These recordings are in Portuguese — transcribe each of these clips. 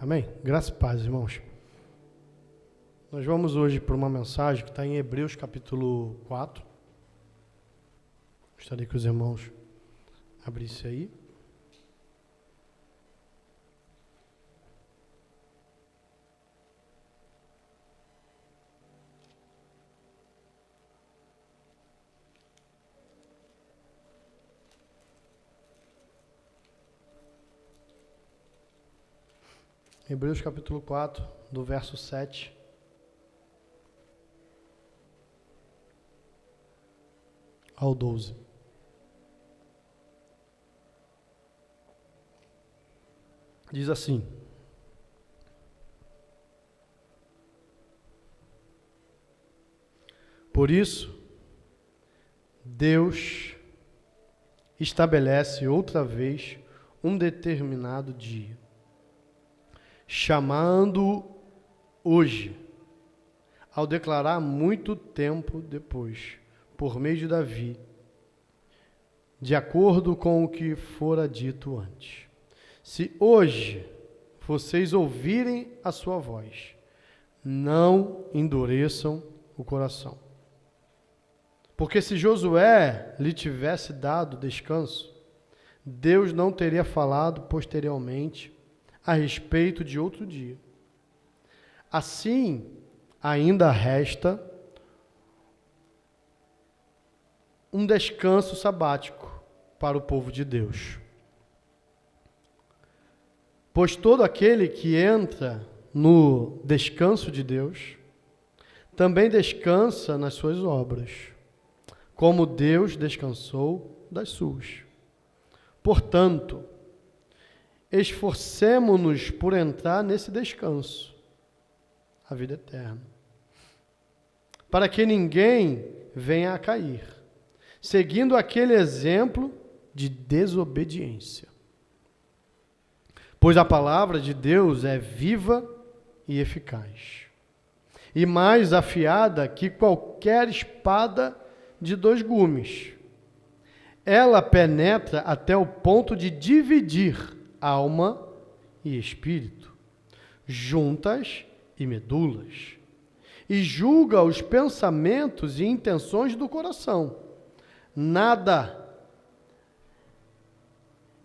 Amém? Graça e paz, irmãos. Nós vamos hoje para uma mensagem que está em Hebreus capítulo 4. Gostaria que os irmãos abrissem aí. Hebreus capítulo 4, do verso 7 ao 12. Diz assim: Por isso, Deus estabelece outra vez um determinado dia, chamando hoje, ao declarar muito tempo depois, por meio de Davi, de acordo com o que fora dito antes. Se hoje vocês ouvirem a sua voz, não endureçam o coração. Porque se Josué lhe tivesse dado descanso, Deus não teria falado posteriormente a respeito de outro dia. Assim, ainda resta um descanso sabático para o povo de Deus. Pois todo aquele que entra no descanso de Deus, também descansa nas suas obras, como Deus descansou das suas. Portanto, esforcemo-nos por entrar nesse descanso, a vida eterna, para que ninguém venha a cair, seguindo aquele exemplo de desobediência. Pois a palavra de Deus é viva e eficaz, e mais afiada que qualquer espada de 2 gumes. Ela penetra até o ponto de dividir alma e espírito, juntas e medulas, e julga os pensamentos e intenções do coração. Nada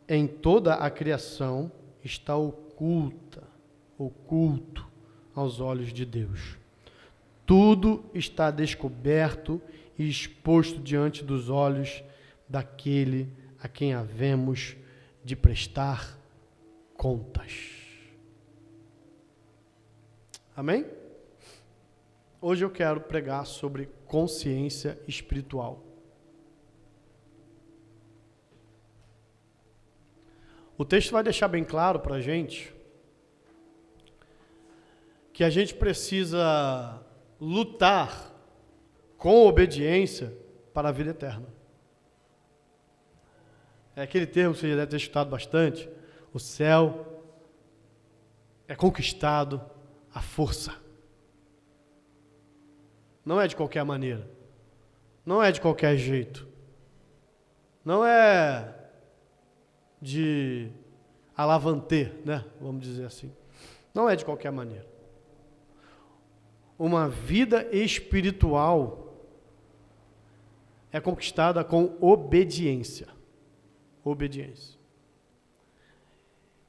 em toda a criação está oculto aos olhos de Deus. Tudo está descoberto e exposto diante dos olhos daquele a quem havemos de prestar contas. Amém? Hoje eu quero pregar sobre consciência espiritual. O texto vai deixar bem claro para a gente que a gente precisa lutar com obediência para a vida eterna. É aquele termo que você já deve ter escutado bastante. O céu é conquistado à força. Não é de qualquer maneira. Não é de qualquer jeito. Não é de alavanter, né? Vamos dizer assim. Não é de qualquer maneira. Uma vida espiritual é conquistada com obediência. Obediência.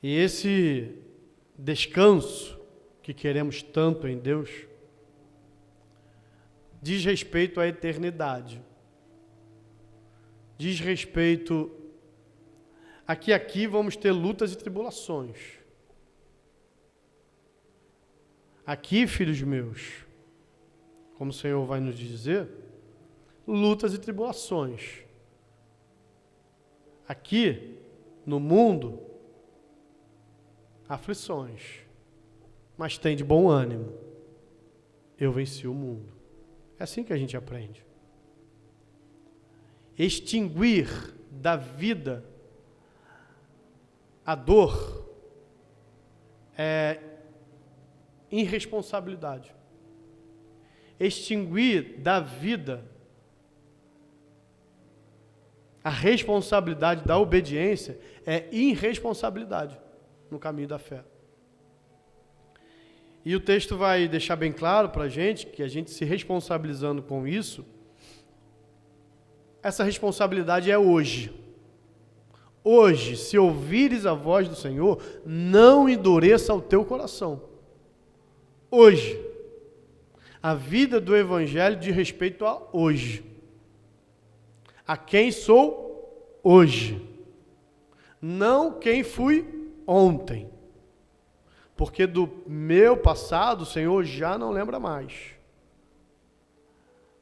E esse descanso que queremos tanto em Deus diz respeito à eternidade. Diz respeito a que aqui vamos ter lutas e tribulações. Aqui, filhos meus, como o Senhor vai nos dizer, lutas e tribulações. Aqui, no mundo, aflições. Mas tem de bom ânimo. Eu venci o mundo. É assim que a gente aprende. Extinguir da vida a dor é irresponsabilidade. Extinguir da vida a responsabilidade da obediência é irresponsabilidade no caminho da fé. E o texto vai deixar bem claro para a gente, que a gente se responsabilizando com isso, essa responsabilidade é hoje. Hoje, se ouvires a voz do Senhor, não endureça o teu coração. Hoje. A vida do Evangelho diz respeito a hoje. A quem sou hoje. Não quem fui ontem. Porque do meu passado, o Senhor já não lembra mais.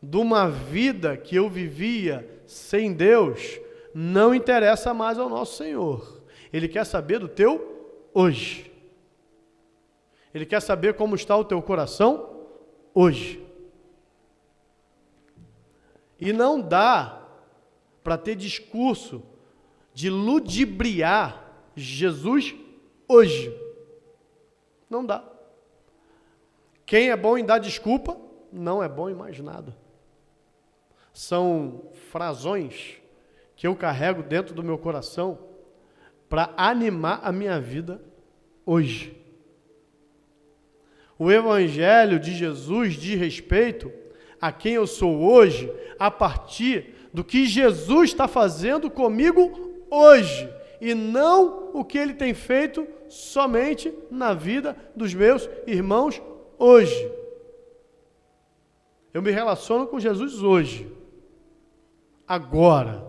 De uma vida que eu vivia sem Deus, não interessa mais ao nosso Senhor. Ele quer saber do teu hoje. Ele quer saber como está o teu coração hoje. E não dá para ter discurso de ludibriar Jesus hoje. Não dá. Quem é bom em dar desculpa, não é bom em mais nada. São frasões que eu carrego dentro do meu coração para animar a minha vida hoje. O Evangelho de Jesus diz respeito a quem eu sou hoje, a partir do que Jesus está fazendo comigo hoje, e não o que Ele tem feito somente na vida dos meus irmãos hoje. Eu me relaciono com Jesus hoje, agora.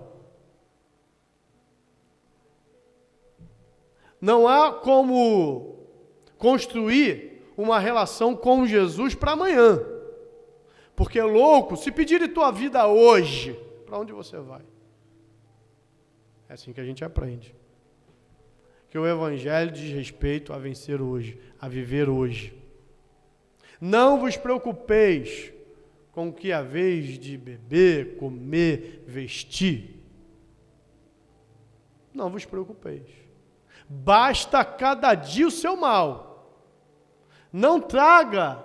Não há como construir uma relação com Jesus para amanhã. Porque, louco, se pedirem tua vida hoje, para onde você vai? É assim que a gente aprende. Que o Evangelho diz respeito a vencer hoje, a viver hoje. Não vos preocupeis com o que haveis de beber, comer, vestir. Não vos preocupeis. Basta cada dia o seu mal. Não traga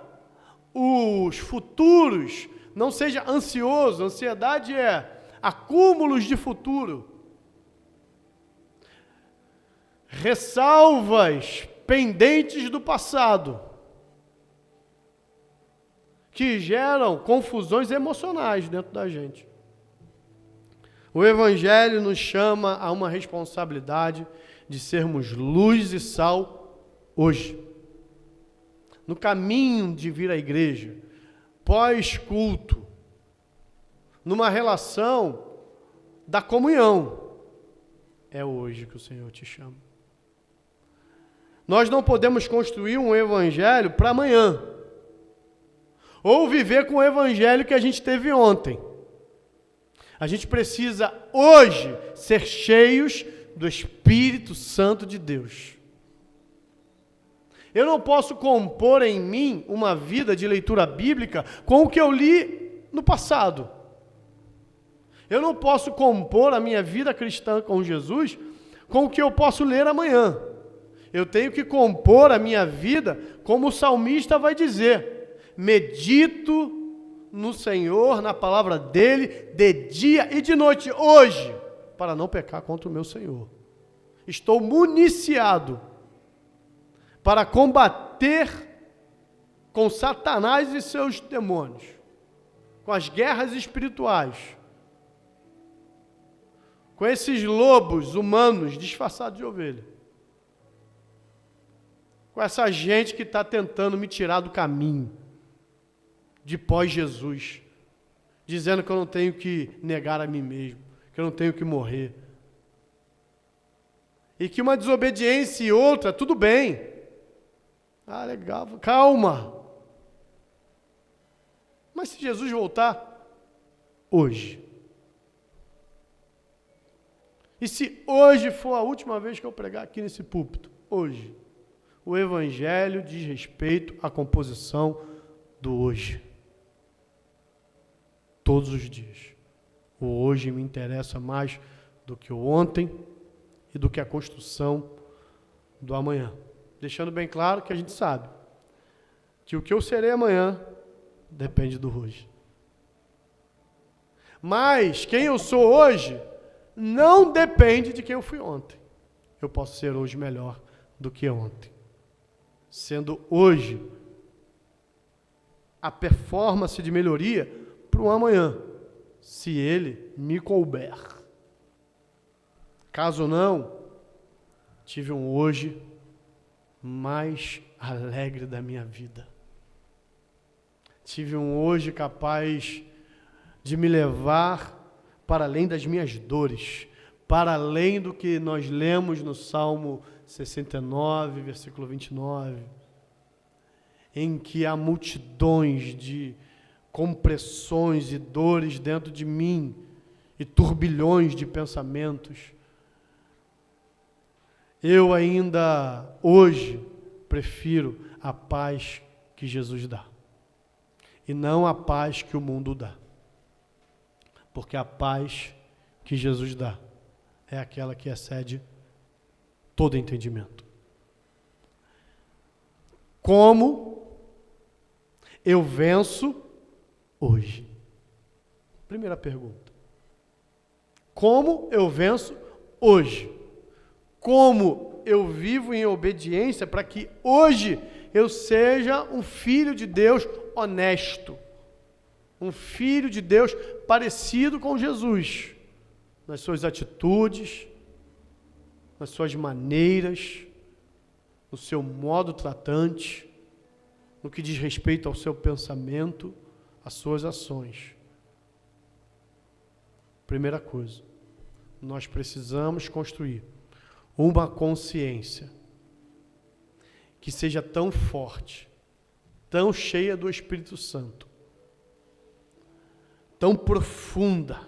os futuros, não seja ansioso. Ansiedade é acúmulos de futuro. Ressalvas pendentes do passado, que geram confusões emocionais dentro da gente. O Evangelho nos chama a uma responsabilidade de sermos luz e sal hoje. No caminho de vir à igreja, pós-culto, numa relação da comunhão, é hoje que o Senhor te chama. Nós não podemos construir um evangelho para amanhã, ou viver com o evangelho que a gente teve ontem. A gente precisa hoje ser cheios do Espírito Santo de Deus. Eu não posso compor em mim uma vida de leitura bíblica com o que eu li no passado. Eu não posso compor a minha vida cristã com Jesus com o que eu posso ler amanhã. Eu tenho que compor a minha vida como o salmista vai dizer: medito no Senhor, na palavra dele, de dia e de noite, hoje, para não pecar contra o meu Senhor. Estou municiado para combater com Satanás e seus demônios, com as guerras espirituais, com esses lobos humanos disfarçados de ovelha, com essa gente que está tentando me tirar do caminho de pós-Jesus, dizendo que eu não tenho que negar a mim mesmo, que eu não tenho que morrer, e que uma desobediência e outra, tudo bem. Ah, legal, calma. Mas se Jesus voltar hoje, e se hoje for a última vez que eu pregar aqui nesse púlpito, hoje, o Evangelho diz respeito à composição do hoje. Todos os dias. O hoje me interessa mais do que o ontem e do que a construção do amanhã. Deixando bem claro que a gente sabe que o que eu serei amanhã depende do hoje. Mas quem eu sou hoje não depende de quem eu fui ontem. Eu posso ser hoje melhor do que ontem, sendo hoje a performance de melhoria para o amanhã, se ele me couber. Caso não, tive um hoje mais alegre da minha vida. Tive um hoje capaz de me levar para além das minhas dores, para além do que nós lemos no Salmo 69, versículo 29, em que há multidões de compressões e dores dentro de mim, e turbilhões de pensamentos. Eu ainda, hoje, prefiro a paz que Jesus dá, e não a paz que o mundo dá. Porque a paz que Jesus dá é aquela que excede todo entendimento. Como eu venço hoje? Primeira pergunta. Como eu venço hoje? Como eu vivo em obediência para que hoje eu seja um filho de Deus honesto? Um filho de Deus parecido com Jesus, nas suas atitudes, nas suas maneiras, no seu modo tratante, no que diz respeito ao seu pensamento, às suas ações. Primeira coisa, nós precisamos construir uma consciência que seja tão forte, tão cheia do Espírito Santo, tão profunda,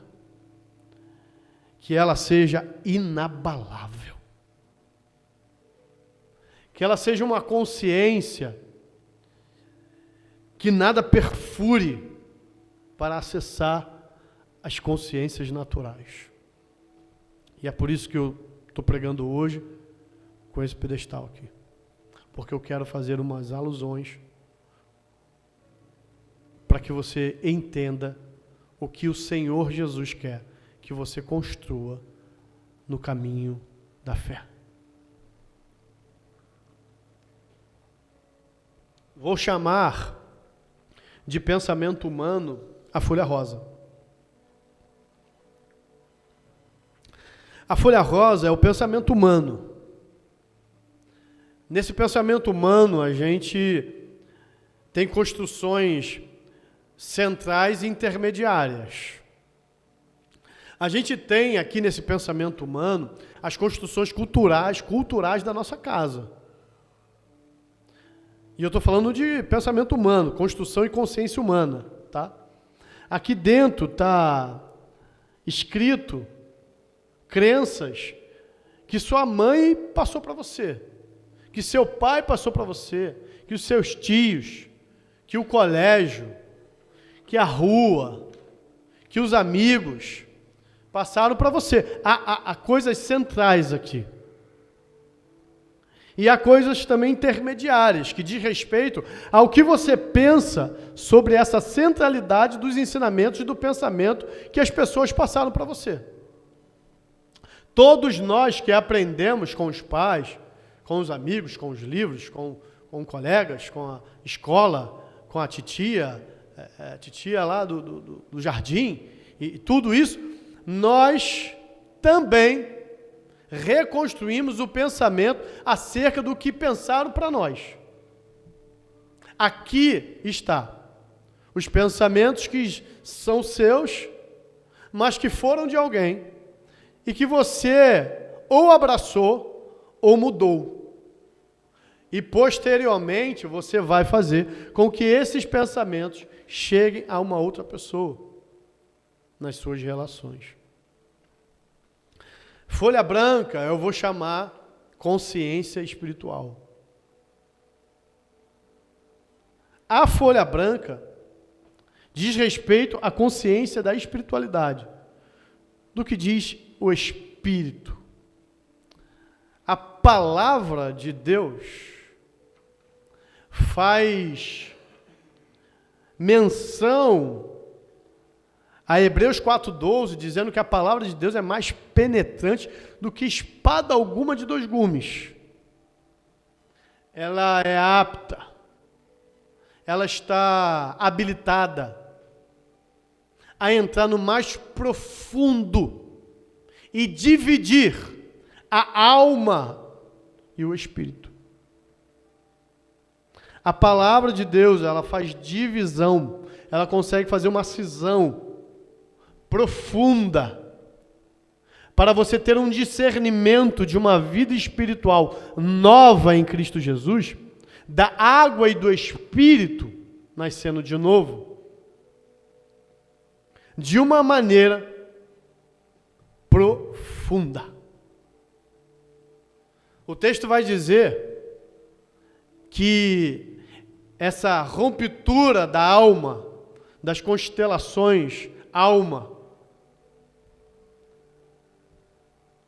que ela seja inabalável. Que ela seja uma consciência que nada perfure para acessar as consciências naturais. E é por isso que eu estou pregando hoje com esse pedestal aqui. Porque eu quero fazer umas alusões para que você entenda o que o Senhor Jesus quer que você construa no caminho da fé. Vou chamar de pensamento humano a folha rosa. A folha rosa é o pensamento humano. Nesse pensamento humano, a gente tem construções centrais e intermediárias. A gente tem aqui nesse pensamento humano as construções culturais da nossa casa. E eu estou falando de pensamento humano, construção e consciência humana, tá? Aqui dentro está escrito crenças que sua mãe passou para você, que seu pai passou para você, que os seus tios, que o colégio, que a rua, que os amigos passaram para você. Há coisas centrais aqui. E há coisas também intermediárias, que diz respeito ao que você pensa sobre essa centralidade dos ensinamentos e do pensamento que as pessoas passaram para você. Todos nós que aprendemos com os pais, com os amigos, com os livros, com colegas, com a escola, com a titia lá do jardim, e tudo isso, nós também reconstruímos o pensamento acerca do que pensaram para nós. Aqui está os pensamentos que são seus, mas que foram de alguém, e que você ou abraçou ou mudou. E posteriormente você vai fazer com que esses pensamentos cheguem a uma outra pessoa nas suas relações. Folha branca eu vou chamar consciência espiritual. A folha branca diz respeito à consciência da espiritualidade, do que diz o Espírito. A palavra de Deus faz menção a Hebreus 4,12, dizendo que a palavra de Deus é mais penetrante do que espada alguma de 2 gumes. Ela é apta, ela está habilitada a entrar no mais profundo e dividir a alma e o espírito. A palavra de Deus, ela faz divisão, ela consegue fazer uma cisão profunda para você ter um discernimento de uma vida espiritual nova em Cristo Jesus, da água e do Espírito, nascendo de novo, de uma maneira profunda. O texto vai dizer que essa ruptura da alma, das constelações, alma,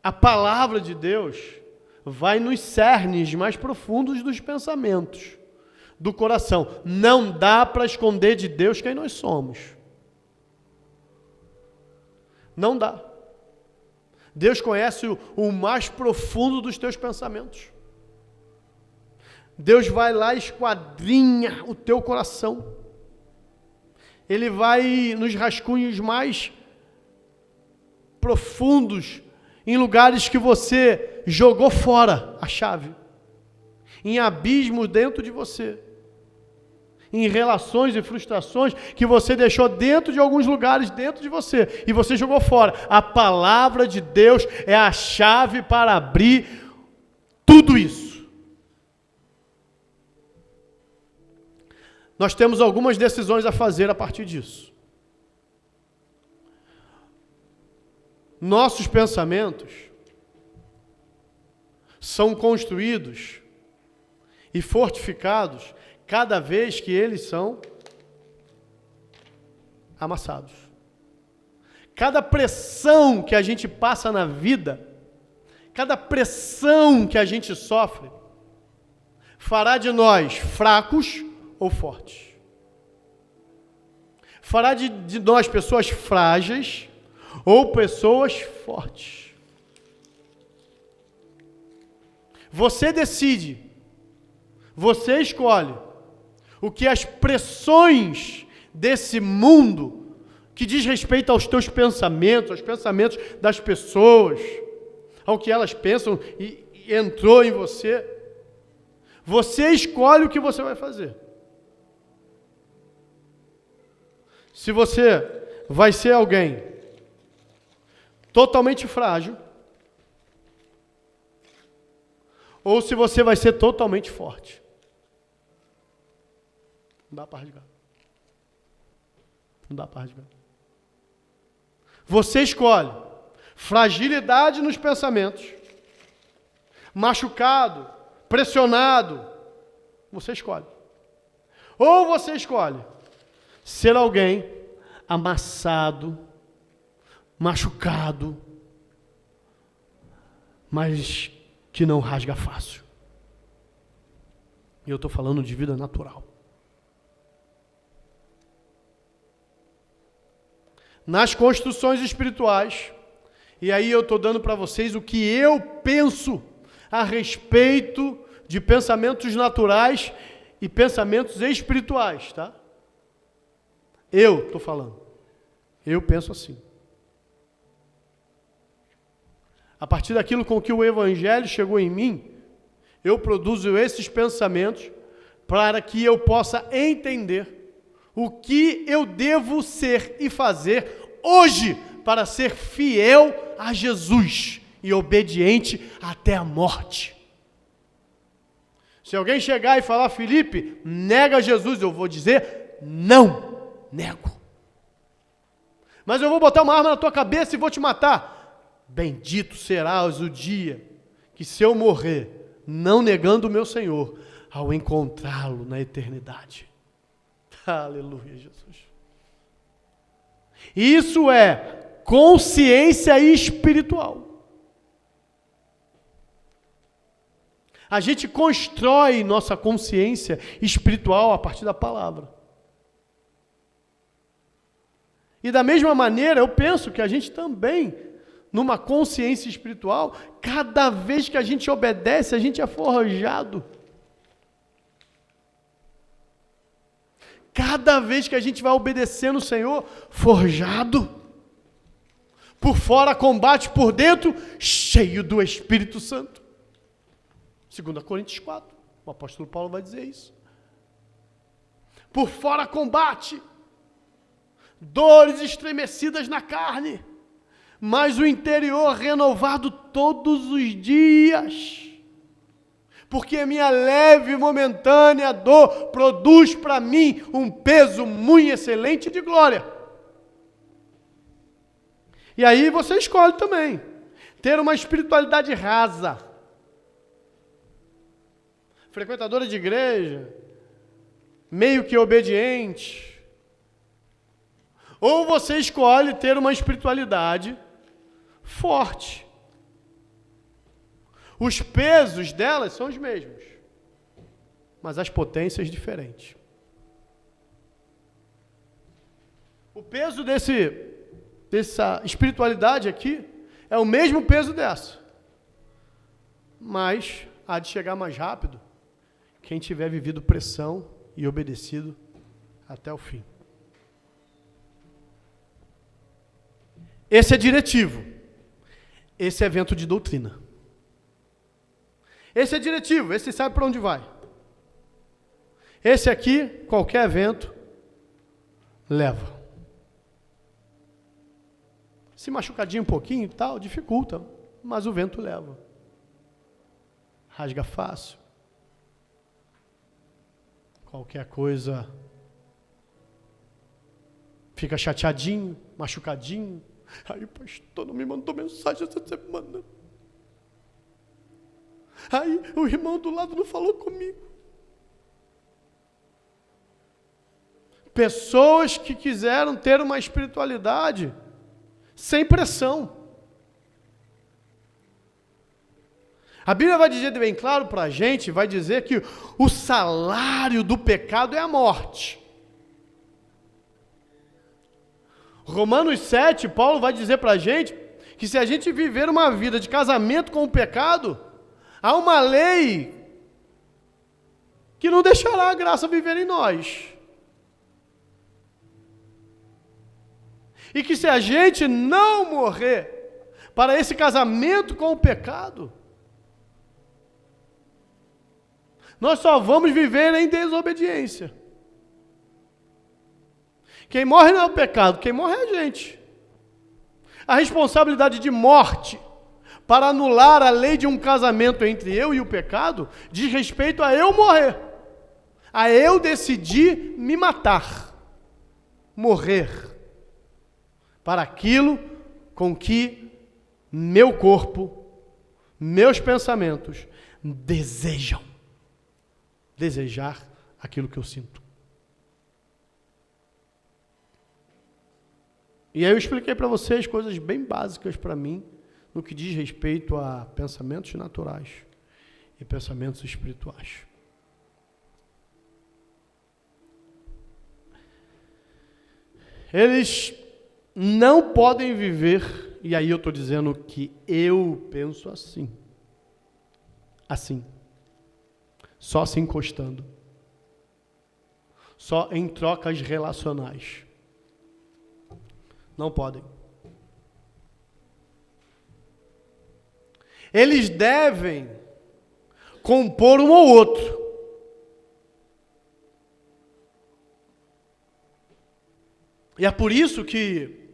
a palavra de Deus vai nos cernes mais profundos dos pensamentos, do coração. Não dá para esconder de Deus quem nós somos. Não dá. Deus conhece o mais profundo dos teus pensamentos. Deus vai lá e esquadrinha o teu coração. Ele vai nos rascunhos mais profundos, em lugares que você jogou fora a chave, em abismos dentro de você, em relações e frustrações que você deixou dentro de alguns lugares dentro de você, e você jogou fora. A palavra de Deus é a chave para abrir tudo isso. Nós temos algumas decisões a fazer a partir disso. Nossos pensamentos são construídos e fortificados cada vez que eles são amassados. Cada pressão que a gente passa na vida, cada pressão que a gente sofre, fará de nós fracos ou fortes. Fará de nós pessoas frágeis ou pessoas fortes. Você decide, você escolhe o que as pressões desse mundo, que diz respeito aos teus pensamentos, aos pensamentos das pessoas, ao que elas pensam e entrou em você, você escolhe o que você vai fazer. Se você vai ser alguém totalmente frágil, ou se você vai ser totalmente forte. Não dá para rasgar. Não dá para rasgar. Você escolhe fragilidade nos pensamentos, machucado, pressionado, você escolhe. Ou você escolhe ser alguém amassado, machucado, mas que não rasga fácil. E eu estou falando de vida natural. Nas construções espirituais, e aí eu estou dando para vocês o que eu penso a respeito de pensamentos naturais e pensamentos espirituais, tá? Eu estou falando. Eu penso assim. A partir daquilo com que o Evangelho chegou em mim, eu produzo esses pensamentos para que eu possa entender o que eu devo ser e fazer hoje para ser fiel a Jesus e obediente até a morte. Se alguém chegar e falar, Felipe, nega Jesus, eu vou dizer, não nego. Mas eu vou botar uma arma na tua cabeça e vou te matar. Bendito serás o dia que, se eu morrer, não negando o meu Senhor, ao encontrá-lo na eternidade. Aleluia, Jesus. Isso é consciência espiritual. A gente constrói nossa consciência espiritual a partir da palavra. E da mesma maneira, eu penso que a gente também, numa consciência espiritual, cada vez que a gente obedece, a gente é forjado. cada vez que a gente vai obedecer no Senhor, forjado. Por fora combate, por dentro, cheio do Espírito Santo. 2 Coríntios 4, o apóstolo Paulo vai dizer isso. Por fora combate, dores estremecidas na carne, mas o interior renovado todos os dias. Porque a minha leve e momentânea dor produz para mim um peso muito excelente de glória. E aí você escolhe também ter uma espiritualidade rasa, frequentadora de igreja, meio que obediente, ou você escolhe ter uma espiritualidade forte. Os pesos delas são os mesmos, mas as potências diferentes. O peso dessa espiritualidade aqui é o mesmo peso dessa, mas há de chegar mais rápido quem tiver vivido pressão e obedecido até o fim. Esse é diretivo. Esse é vento de doutrina. Esse é diretivo, esse sabe para onde vai. Esse aqui, qualquer vento, leva. Se machucadinho um pouquinho e tal, dificulta, mas o vento leva. Rasga fácil. Qualquer coisa, fica chateadinho, machucadinho. Aí o pastor não me mandou mensagem essa semana. Aí o irmão do lado não falou comigo. Pessoas que quiseram ter uma espiritualidade sem pressão. A Bíblia vai dizer bem claro para a gente, vai dizer que o salário do pecado é a morte. Romanos 7, Paulo vai dizer para a gente que se a gente viver uma vida de casamento com o pecado, há uma lei que não deixará a graça viver em nós. E que se a gente não morrer para esse casamento com o pecado, nós só vamos viver em desobediência. Quem morre não é o pecado, quem morre é a gente. A responsabilidade de morte para anular a lei de um casamento entre eu e o pecado diz respeito a eu morrer, a eu decidir me matar, morrer, para aquilo com que meu corpo, meus pensamentos desejar aquilo que eu sinto. E aí eu expliquei para vocês coisas bem básicas para mim, no que diz respeito a pensamentos naturais e pensamentos espirituais. Eles não podem viver, e aí eu estou dizendo que eu penso assim, só se encostando, só em trocas relacionais. Não podem. Eles devem compor um ou outro. E é por isso que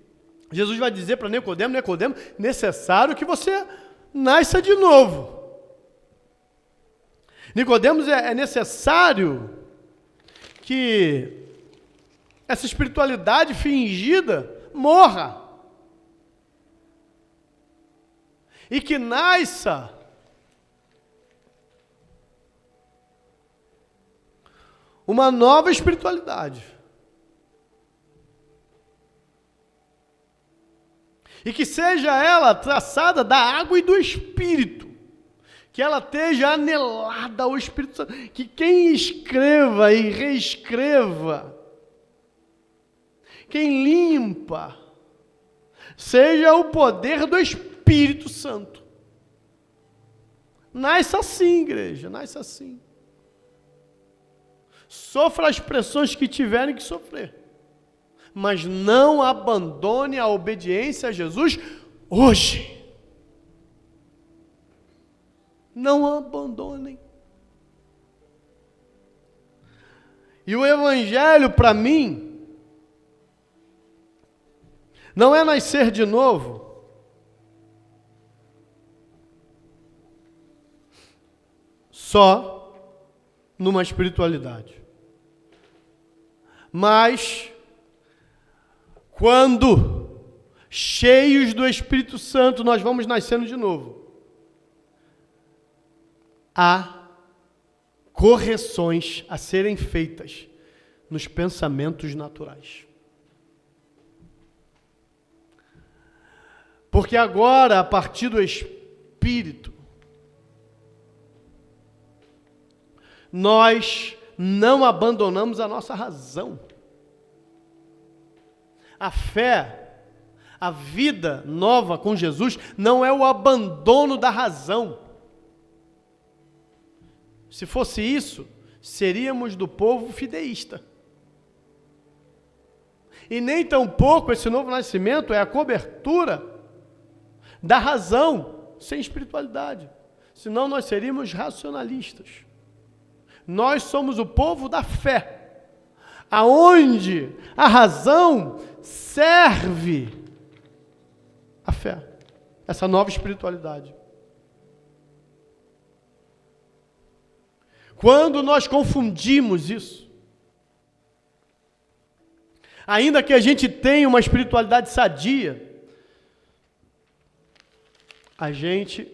Jesus vai dizer para Nicodemo, necessário que você nasça de novo. Nicodemos, é necessário que essa espiritualidade fingida morra. E que nasça uma nova espiritualidade. E que seja ela traçada da água e do Espírito. Que ela esteja anelada ao Espírito Santo. Que quem escreva e reescreva, quem limpa, seja o poder do Espírito Santo. Nasce assim, igreja, nasce assim. Sofra as pressões que tiverem que sofrer. Mas não abandone a obediência a Jesus hoje. Não abandonem. E o Evangelho, para mim, não é nascer de novo. Só numa espiritualidade. Mas, quando cheios do Espírito Santo, nós vamos nascendo de novo, há correções a serem feitas nos pensamentos naturais. Porque agora, a partir do Espírito, nós não abandonamos a nossa razão. A fé, a vida nova com Jesus, não é o abandono da razão. Se fosse isso, seríamos do povo fideísta. E nem tampouco esse novo nascimento é a cobertura da razão sem espiritualidade. Senão nós seríamos racionalistas. Nós somos o povo da fé, aonde a razão serve a fé, essa nova espiritualidade. Quando nós confundimos isso, ainda que a gente tenha uma espiritualidade sadia, a gente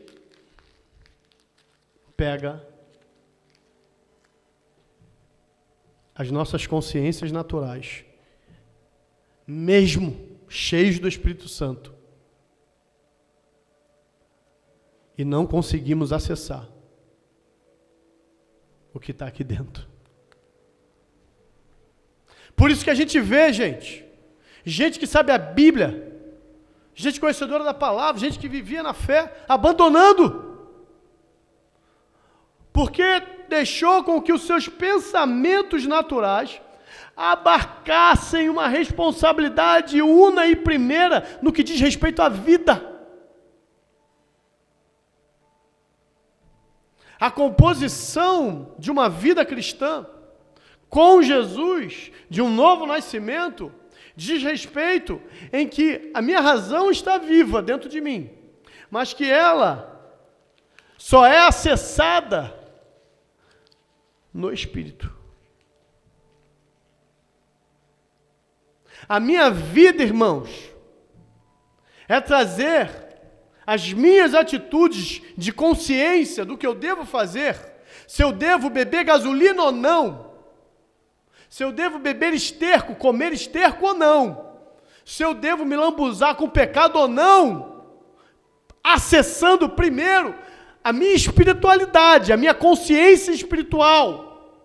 pega as nossas consciências naturais, mesmo cheios do Espírito Santo, e não conseguimos acessar o que está aqui dentro. Por isso que a gente vê, gente que sabe a Bíblia, gente conhecedora da palavra, gente que vivia na fé, abandonando, porque deixou com que os seus pensamentos naturais abarcassem uma responsabilidade una e primeira no que diz respeito à vida. A composição de uma vida cristã com Jesus, de um novo nascimento, diz respeito em que a minha razão está viva dentro de mim, mas que ela só é acessada no Espírito. A minha vida, irmãos, é trazer as minhas atitudes de consciência do que eu devo fazer, se eu devo beber gasolina ou não, se eu devo beber esterco, comer esterco ou não, se eu devo me lambuzar com pecado ou não, acessando primeiro a minha espiritualidade, a minha consciência espiritual.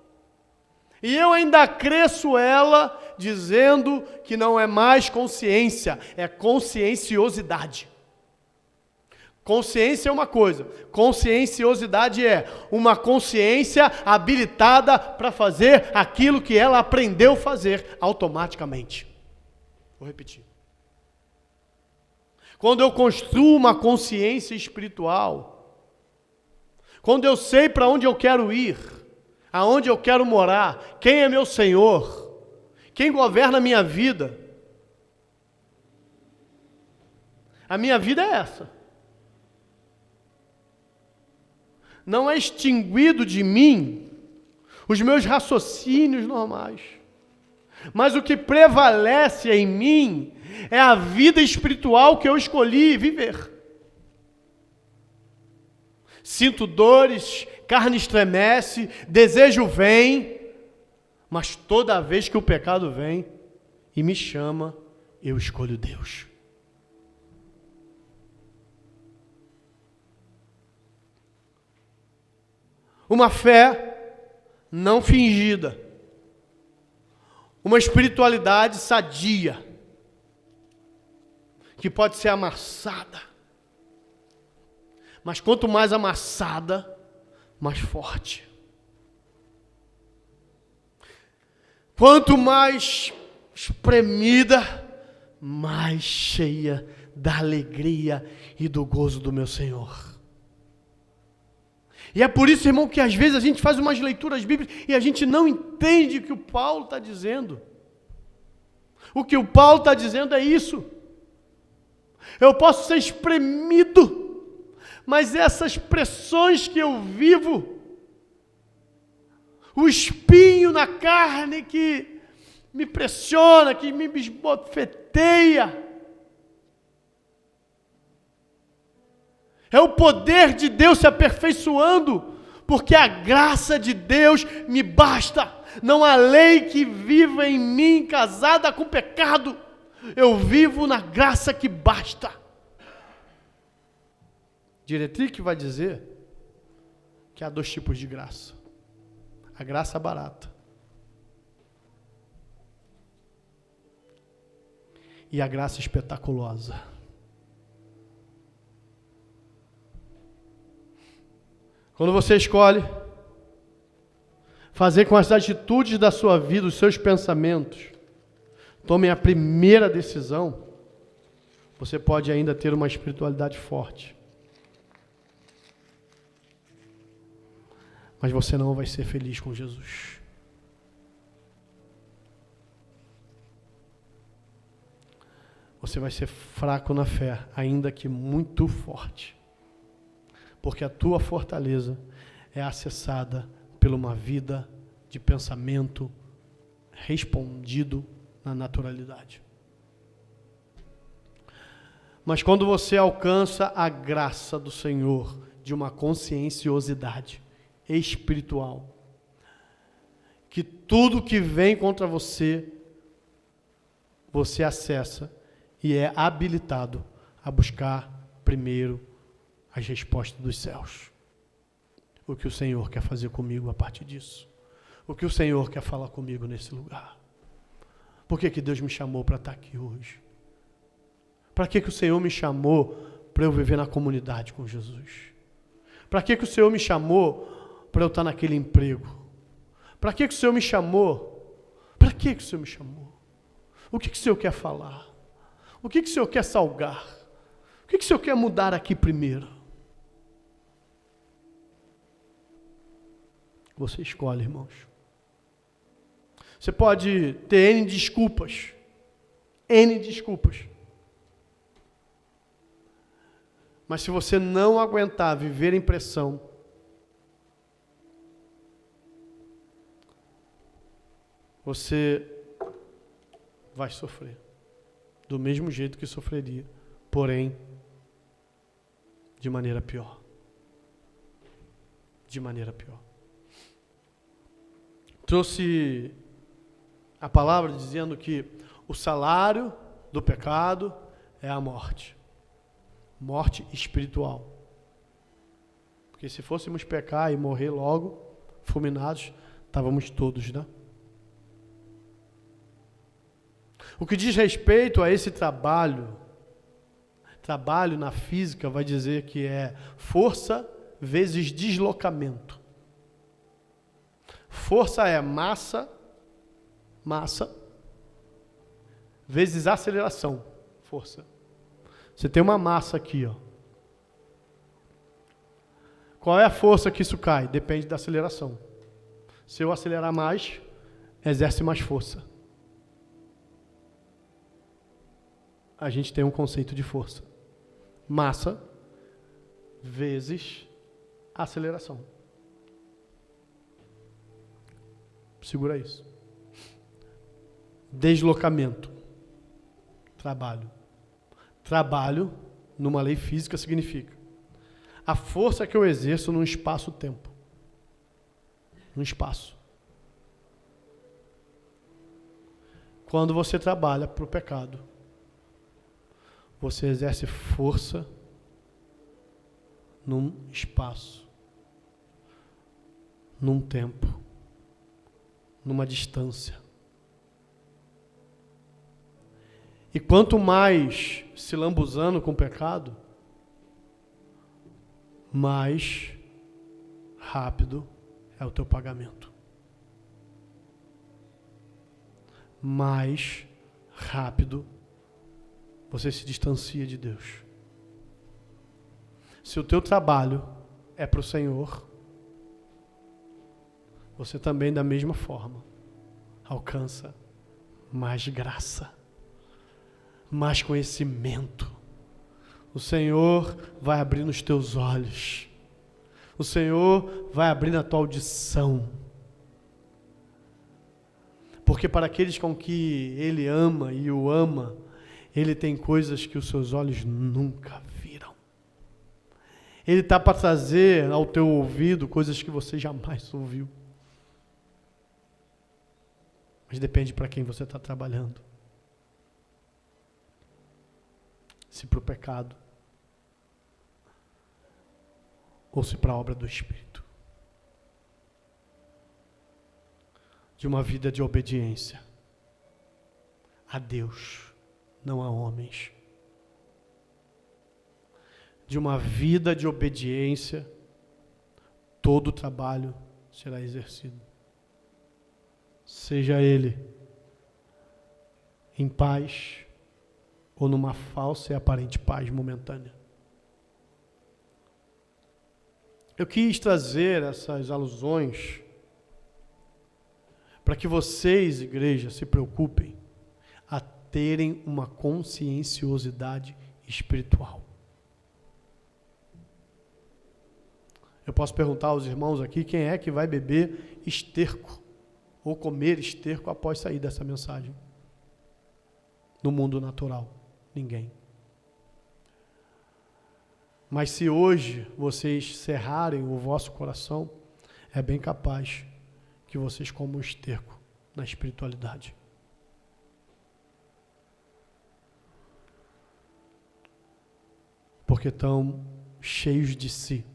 E eu ainda cresço ela dizendo que não é mais consciência, é conscienciosidade. Consciência é uma coisa, conscienciosidade é uma consciência habilitada para fazer aquilo que ela aprendeu a fazer automaticamente. Vou repetir. Quando eu construo uma consciência espiritual, quando eu sei para onde eu quero ir, aonde eu quero morar, quem é meu Senhor, quem governa a minha vida é essa. Não é extinguido de mim os meus raciocínios normais, mas o que prevalece em mim é a vida espiritual que eu escolhi viver. Sinto dores, carne estremece, desejo vem, mas toda vez que o pecado vem e me chama, eu escolho Deus. Uma fé não fingida, uma espiritualidade sadia, que pode ser amassada, mas quanto mais amassada, mais forte. Quanto mais espremida, mais cheia da alegria e do gozo do meu Senhor. E é por isso, irmão, que às vezes a gente faz umas leituras bíblicas e a gente não entende o que o Paulo está dizendo. O que o Paulo está dizendo é isso. Eu posso ser espremido, mas essas pressões que eu vivo, o espinho na carne que me pressiona, que me esbofeteia, é o poder de Deus se aperfeiçoando, porque a graça de Deus me basta. Não há lei que viva em mim casada com pecado. Eu vivo na graça que basta. Dietrich vai dizer que há 2 tipos de graça. A graça barata e a graça espetaculosa. Quando você escolhe fazer com as atitudes da sua vida, os seus pensamentos, tomem a primeira decisão, você pode ainda ter uma espiritualidade forte. Mas você não vai ser feliz com Jesus. Você vai ser fraco na fé, ainda que muito forte. Porque a tua fortaleza é acessada por uma vida de pensamento respondido na naturalidade. Mas quando você alcança a graça do Senhor de uma conscienciosidade espiritual, que tudo que vem contra você, você acessa e é habilitado a buscar primeiro as respostas dos céus. O que o Senhor quer fazer comigo a partir disso? O que o Senhor quer falar comigo nesse lugar? Por que Deus me chamou para estar aqui hoje? Para que o Senhor me chamou para eu viver na comunidade com Jesus? Para que o Senhor me chamou para eu estar naquele emprego? Para que o Senhor me chamou? Para que o Senhor me chamou? O que o Senhor quer falar? O que o Senhor quer salgar? O que o Senhor quer mudar aqui primeiro? Você escolhe, irmãos. Você pode ter N desculpas. N desculpas. Mas se você não aguentar viver em pressão, você vai sofrer. Do mesmo jeito que sofreria. Porém, de maneira pior. De maneira pior. Trouxe a palavra dizendo que o salário do pecado é a morte. Morte espiritual. Porque se fôssemos pecar e morrer logo, fulminados, estávamos todos, né? O que diz respeito a esse trabalho na física vai dizer que é força vezes deslocamento. Força é massa vezes aceleração. Força. Você tem uma massa aqui, ó. Qual é a força que isso cai? Depende da aceleração. Se eu acelerar mais, exerce mais força. A gente tem um conceito de força. Massa vezes aceleração. Segura isso. Deslocamento. Trabalho. Trabalho, numa lei física, significa a força que eu exerço num espaço-tempo. Num espaço. Quando você trabalha para o pecado, você exerce força num espaço, num tempo, numa distância. E quanto mais se lambuzando com o pecado, mais rápido é o teu pagamento. mais rápido você se distancia de Deus. Se o teu trabalho é para o Senhor, você também, da mesma forma, alcança mais graça, mais conhecimento. O Senhor vai abrir nos teus olhos. O Senhor vai abrir na tua audição. Porque para aqueles com que Ele ama e o ama, Ele tem coisas que os seus olhos nunca viram. Ele está para trazer ao teu ouvido coisas que você jamais ouviu. Mas depende para quem você está trabalhando. Se para o pecado, ou se para a obra do Espírito. De uma vida de obediência a Deus, não a homens. De uma vida de obediência, todo o trabalho será exercido. Seja ele em paz ou numa falsa e aparente paz momentânea. Eu quis trazer essas alusões para que vocês, igreja, se preocupem a terem uma conscienciosidade espiritual. Eu posso perguntar aos irmãos aqui quem é que vai beber esterco ou comer esterco após sair dessa mensagem. No mundo natural, ninguém. Mas se hoje vocês cerrarem o vosso coração, é bem capaz que vocês comam esterco na espiritualidade. Porque estão cheios de si,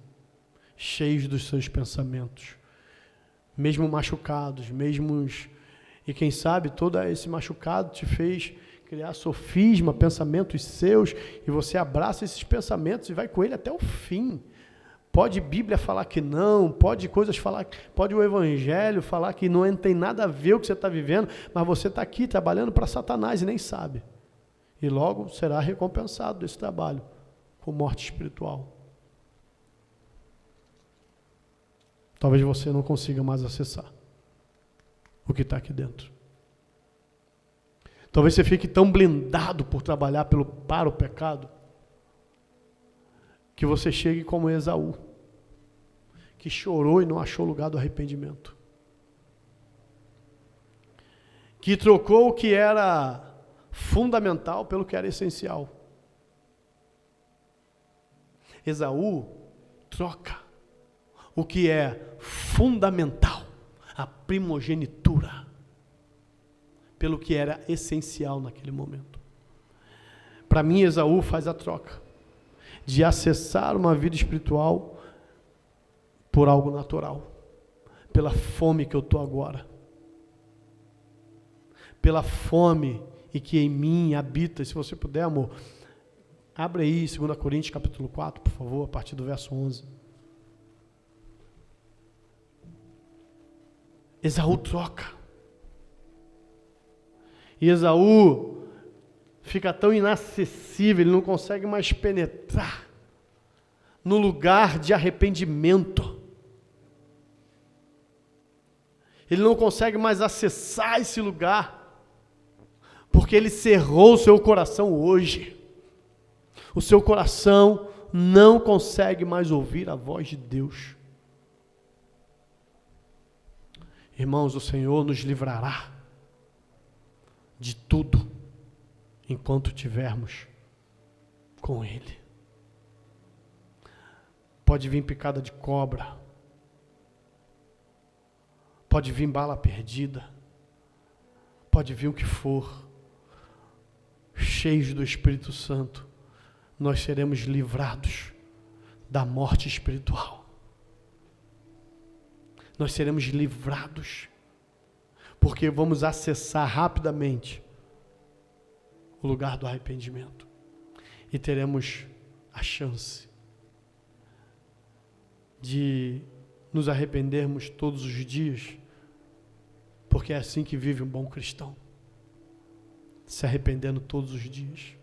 cheios dos seus pensamentos, mesmo machucados, e quem sabe todo esse machucado te fez criar sofisma, pensamentos seus, e você abraça esses pensamentos e vai com ele até o fim. Pode Bíblia falar que não, pode coisas falar, pode o Evangelho falar que não tem nada a ver com o que você está vivendo, mas você está aqui trabalhando para Satanás e nem sabe. E logo será recompensado desse trabalho com morte espiritual. Talvez você não consiga mais acessar o que está aqui dentro. Talvez você fique tão blindado por trabalhar para o pecado, que você chegue como Esaú, que chorou e não achou lugar do arrependimento. Que trocou o que era fundamental pelo que era essencial. Esaú troca o que é fundamental, a primogenitura, pelo que era essencial naquele momento. Para mim, Esaú faz a troca de acessar uma vida espiritual por algo natural, pela fome que eu estou agora, pela fome e que em mim habita. Se você puder, amor, abre aí 2 Coríntios capítulo 4, por favor, a partir do verso 11. Esaú troca. E Esaú fica tão inacessível, ele não consegue mais penetrar no lugar de arrependimento. Ele não consegue mais acessar esse lugar, porque ele cerrou o seu coração hoje. O seu coração não consegue mais ouvir a voz de Deus. Irmãos, o Senhor nos livrará de tudo, enquanto tivermos com Ele. Pode vir picada de cobra, pode vir bala perdida, pode vir o que for, cheios do Espírito Santo, nós seremos livrados da morte espiritual. Nós seremos livrados, porque vamos acessar rapidamente o lugar do arrependimento e teremos a chance de nos arrependermos todos os dias, porque é assim que vive um bom cristão. se arrependendo todos os dias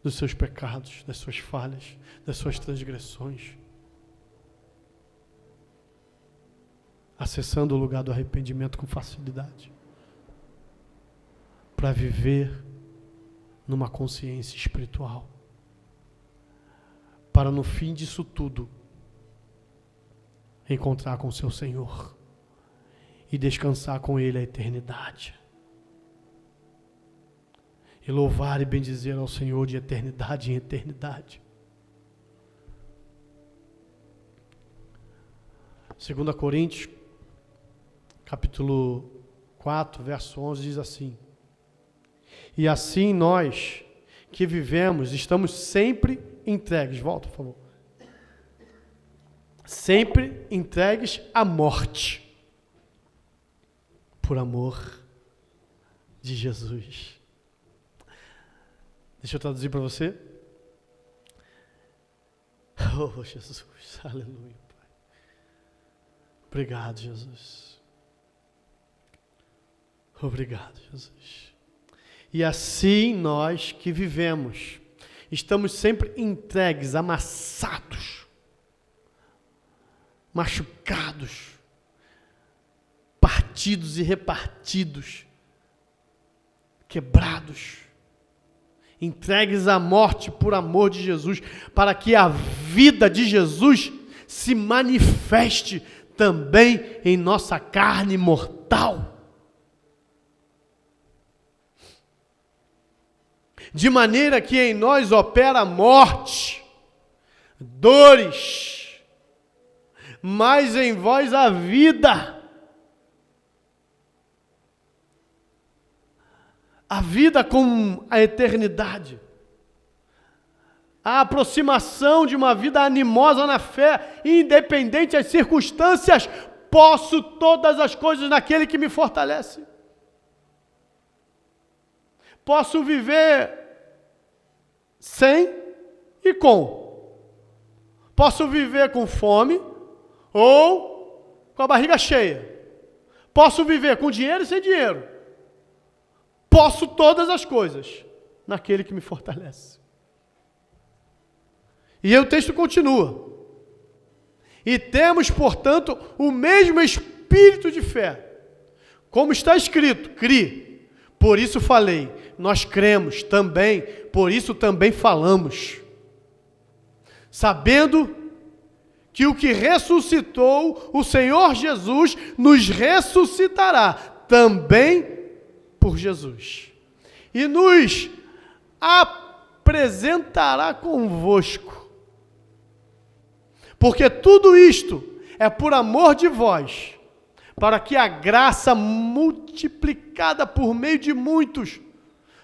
dos seus pecados, das suas falhas, das suas transgressões, acessando o lugar do arrependimento com facilidade, para viver numa consciência espiritual, para no fim disso tudo encontrar com o seu Senhor e descansar com Ele a eternidade. E louvar e bendizer ao Senhor de eternidade em eternidade. 2 Coríntios, capítulo 4, verso 11, diz assim: e assim nós que vivemos, estamos sempre entregues, volta por favor, sempre entregues à morte, por amor de Jesus. Deixa eu traduzir para você. Oh, Jesus, aleluia, Pai. Obrigado, Jesus. Obrigado, Jesus. E assim nós que vivemos, estamos sempre entregues, amassados, machucados, partidos e repartidos, quebrados, entregues à morte por amor de Jesus, para que a vida de Jesus se manifeste também em nossa carne mortal. De maneira que em nós opera a morte, dores, mas em vós a vida. A vida com a eternidade. A aproximação de uma vida animosa na fé, independente das circunstâncias, posso todas as coisas naquele que me fortalece. Posso viver sem e com. Posso viver com fome ou com a barriga cheia. Posso viver com dinheiro e sem dinheiro. Posso todas as coisas naquele que me fortalece. E aí o texto continua. E temos, portanto, o mesmo espírito de fé. Como está escrito, cri, por isso falei. Nós cremos também, por isso também falamos. Sabendo que o que ressuscitou o Senhor Jesus nos ressuscitará também por Jesus, e nos apresentará convosco, porque tudo isto é por amor de vós, para que a graça multiplicada por meio de muitos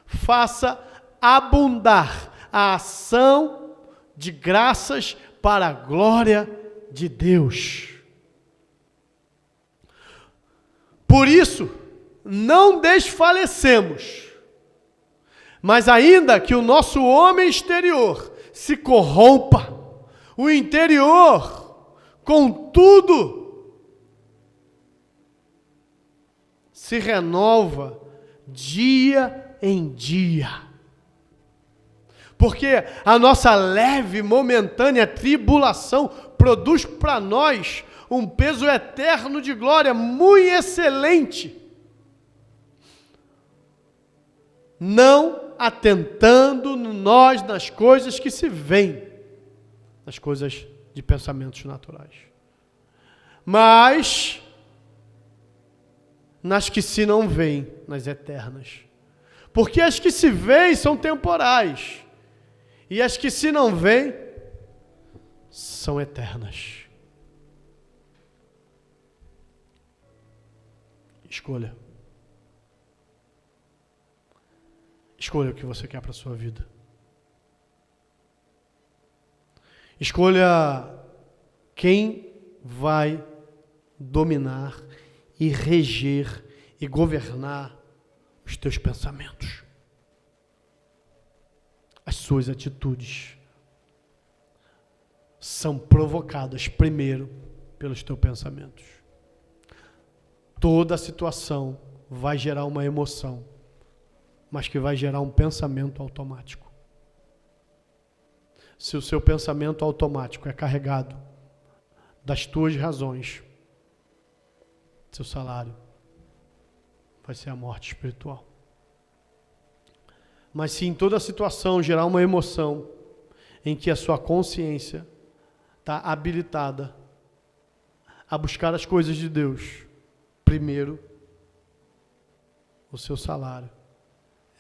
faça abundar a ação de graças para a glória de Deus. Por isso, não desfalecemos, mas ainda que o nosso homem exterior se corrompa, o interior, contudo, se renova dia em dia. Porque a nossa leve e momentânea tribulação produz para nós um peso eterno de glória muito excelente, não atentando nós nas coisas que se veem, nas coisas de pensamentos naturais, mas nas que se não veem, nas eternas. Porque as que se veem são temporais, e as que se não veem são eternas. Escolha. Escolha o que você quer para a sua vida. Escolha quem vai dominar e reger e governar os teus pensamentos. As suas atitudes são provocadas primeiro pelos teus pensamentos. Toda a situação vai gerar uma emoção mas que vai gerar um pensamento automático. Se o seu pensamento automático é carregado das tuas razões, seu salário vai ser a morte espiritual. Mas se em toda situação gerar uma emoção em que a sua consciência está habilitada a buscar as coisas de Deus, primeiro, o seu salário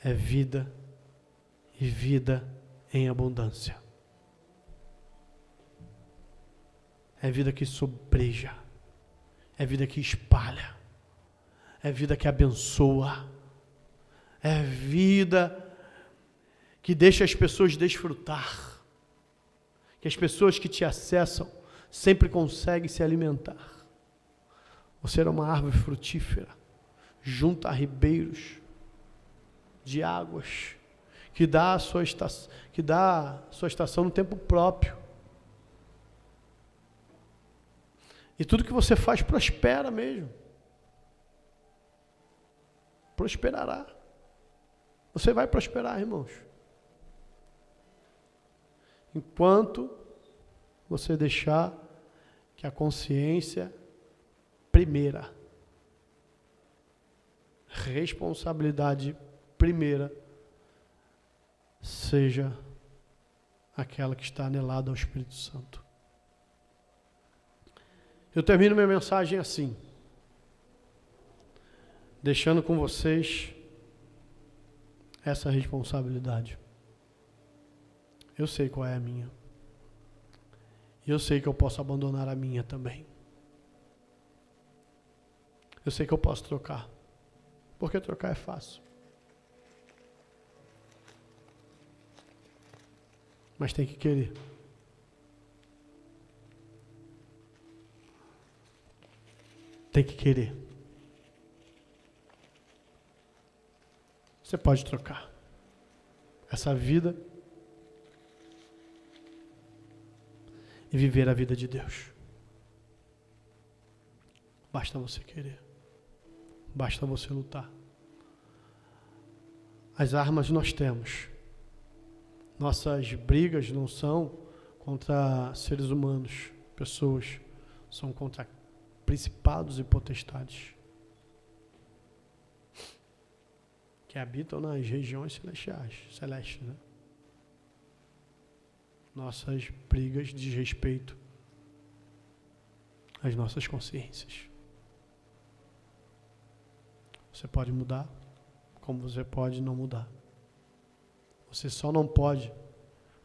é vida e vida em abundância. É vida que sobreja, é vida que espalha, é vida que abençoa, é vida que deixa as pessoas desfrutar, que as pessoas que te acessam sempre conseguem se alimentar. Você é uma árvore frutífera, junto a ribeiros de águas, que dá a sua estação no tempo próprio. E tudo que você faz prospera mesmo. Prosperará. Você vai prosperar, irmãos. Enquanto você deixar que a consciência primeira, responsabilidade primeira, seja aquela que está anelada ao Espírito Santo. Eu termino minha mensagem assim, deixando com vocês essa responsabilidade. Eu sei qual é a minha. E eu sei que eu posso abandonar a minha também. Eu sei que eu posso trocar. Porque trocar é fácil. Mas tem que querer. Tem que querer. Você pode trocar essa vida e viver a vida de Deus. Basta você querer. Basta você lutar. As armas nós temos. Nossas brigas não são contra seres humanos, pessoas. São contra principados e potestades que habitam nas regiões celestes, né? Nossas brigas diz respeito às nossas consciências. Você pode mudar, como você pode não mudar. Você só não pode,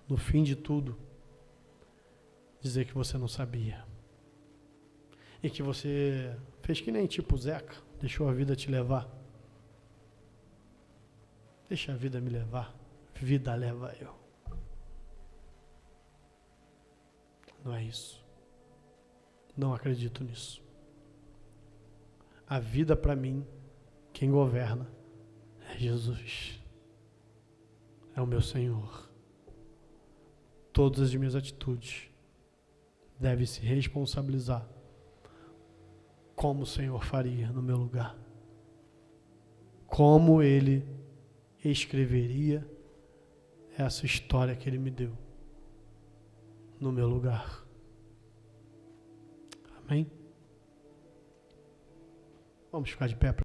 no fim de tudo, dizer que você não sabia. E que você fez que nem tipo Zeca, deixou a vida te levar. Deixa a vida me levar, vida leva eu. Não é isso. Não acredito nisso. A vida para mim, quem governa é Jesus. É o meu Senhor. Todas as minhas atitudes devem se responsabilizar como o Senhor faria no meu lugar. Como Ele escreveria essa história que Ele me deu no meu lugar. Amém? Vamos ficar de pé.